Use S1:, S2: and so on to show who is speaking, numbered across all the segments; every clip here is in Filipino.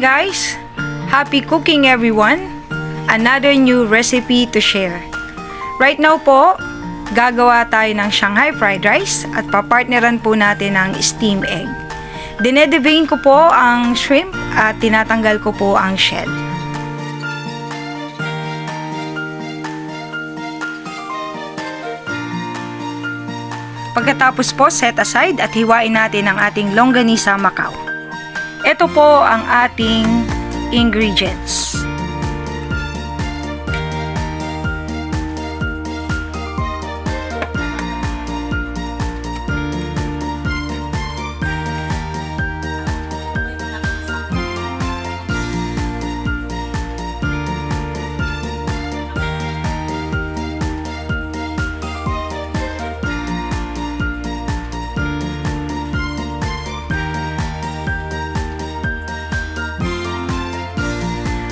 S1: guys! Happy cooking everyone! Another new recipe to share. Right now po, gagawa tayo ng Shanghai fried rice at papartneran po natin ng steam egg. Dinedevein ko po ang shrimp at tinatanggal ko po ang shell. Pagkatapos po, set aside at hiwain natin ang ating longganisa Macau. Ito po ang ating ingredients.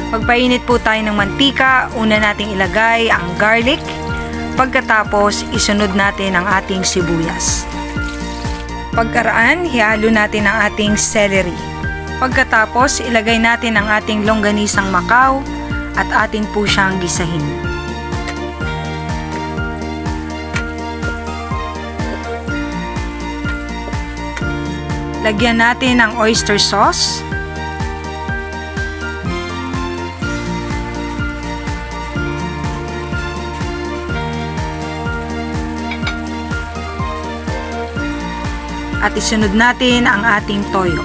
S1: Pagpainit po tayo ng mantika, una nating ilagay ang garlic. Pagkatapos, isunod natin ang ating sibuyas. Pagkaraan, ihalo natin ang ating celery. Pagkatapos, ilagay natin ang ating longganisang Macau at atin po siyang gisahin. Lagyan natin ng oyster sauce. At isunod natin ang ating toyo.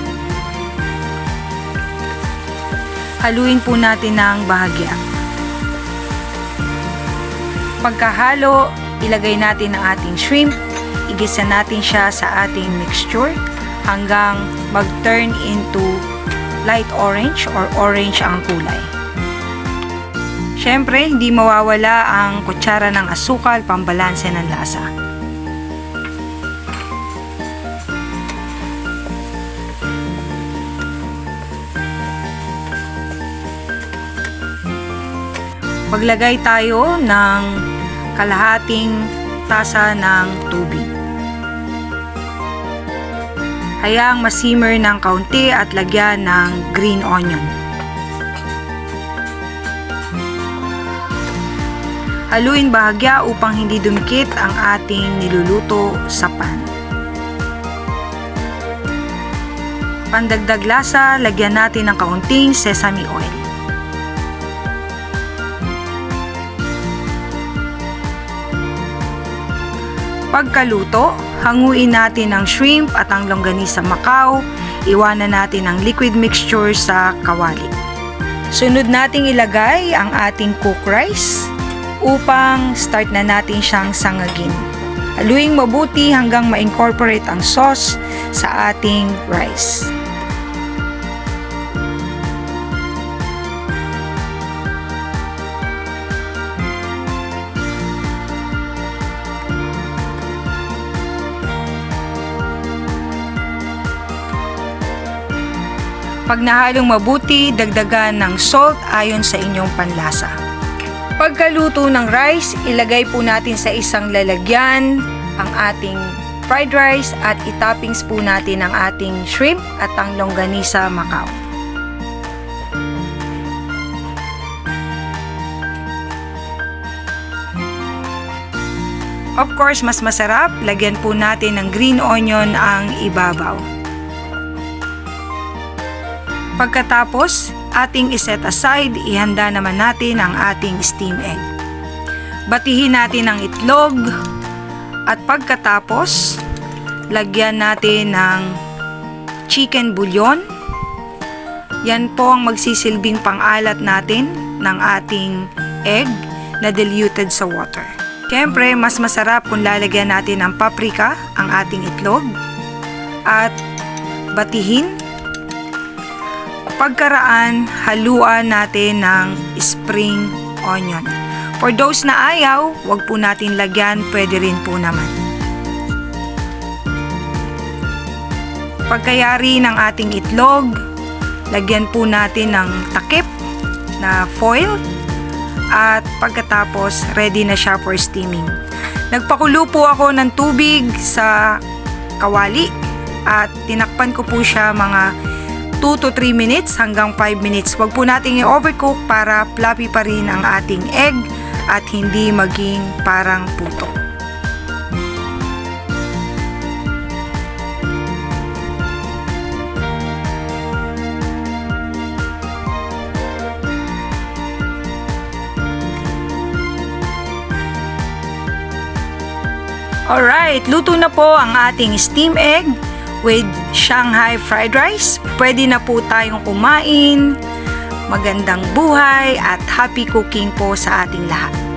S1: Haluin po natin ng bahagya. Pagkahalo, ilagay natin ang ating shrimp. Igisa natin siya sa ating mixture hanggang mag-turn into light orange or orange ang kulay. Siyempre, hindi mawawala ang kutsara ng asukal pambalanse ng lasa. Maglagay tayo ng kalahating tasa ng tubig. Hayaang masimmer ng kaunti at lagyan ng green onion. Haluin bahagya upang hindi dumikit ang ating niluluto sa pan. Pandagdag lasa, lagyan natin ng kaunting sesame oil. Pagkaluto, hanguin natin ang shrimp at ang longganisa Macau. Iwanan natin ang liquid mixture sa kawali. Sunod nating ilagay ang ating cooked rice upang start na natin siyang sangagin. Haluing mabuti hanggang ma-incorporate ang sauce sa ating rice. Pag nahalong mabuti, dagdagan ng salt ayon sa inyong panlasa. Pagkaluto ng rice, ilagay po natin sa isang lalagyan ang ating fried rice at itoppings po natin ang ating shrimp at ang longganisa Macau. Of course, mas masarap, lagyan po natin ng green onion ang ibabaw. Pagkatapos, ating iset aside, ihanda naman natin ang ating steam egg. Batihin natin ang itlog at pagkatapos, lagyan natin ng chicken bouillon. Yan po ang magsisilbing pang-alat natin ng ating egg na diluted sa water. Siyempre, mas masarap kung lalagyan natin ng paprika ang ating itlog at batihin. Pagkaraan, haluan natin ng spring onion. For those na ayaw, wag po natin lagyan, pwede rin po naman. Pagkayari ng ating itlog, lagyan po natin ng takip na foil at pagkatapos, ready na siya for steaming. Nagpakulo po ako ng tubig sa kawali at tinakpan ko po siya mga 2 to 3 minutes hanggang 5 minutes. Huwag po nating i-overcook para fluffy pa rin ang ating egg at hindi maging parang puto. Alright, luto na po ang ating steam egg with Shanghai fried rice. Pwede na po tayong kumain. Magandang buhay at happy cooking po sa ating lahat.